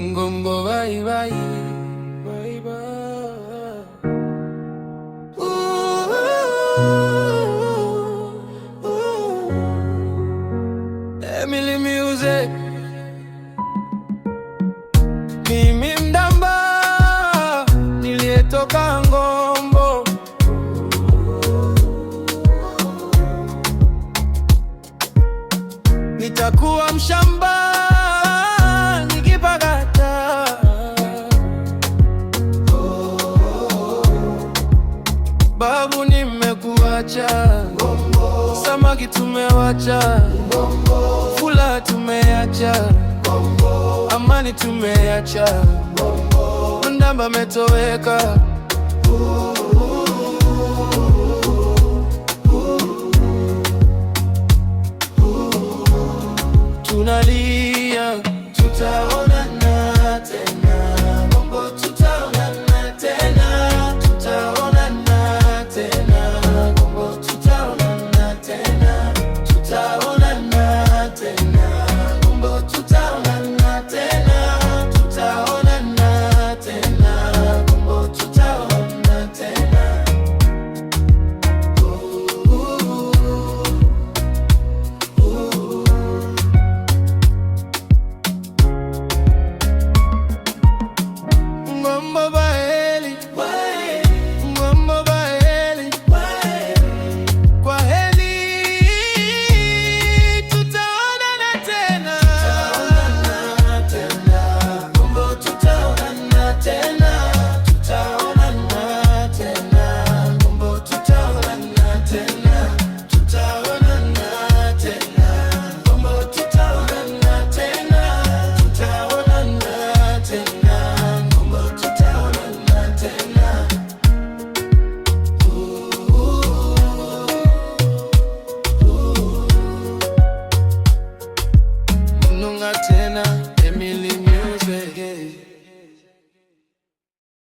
Ngombo bye bye bye bye. Emily Music. Mimi mdamba niliyetoka Ngombo, nitakuwa mshamba nikipakata. Babu nimekuacha, samaki tumewacha, fula tumeacha, amani tumeacha, mndamba metoweka. Tunalia, tutaonana tena, Ngombo tutaonana tena, tutaonana tena, Ngombo tutaonana tena, tutaonana tena, Ngombo tutaonana tena, tutaonana tena, Ngombo tutaonana tena. Ngombo baheli, Ngombo baheli, kwa heli, tutaonana tena, Ngombo tutaonana tena, tutaonana tena, Ngombo tutaonana tena, tutaonana tena, Ngombo tutaonana tena, tutaonana tena. Nunga tena, Emily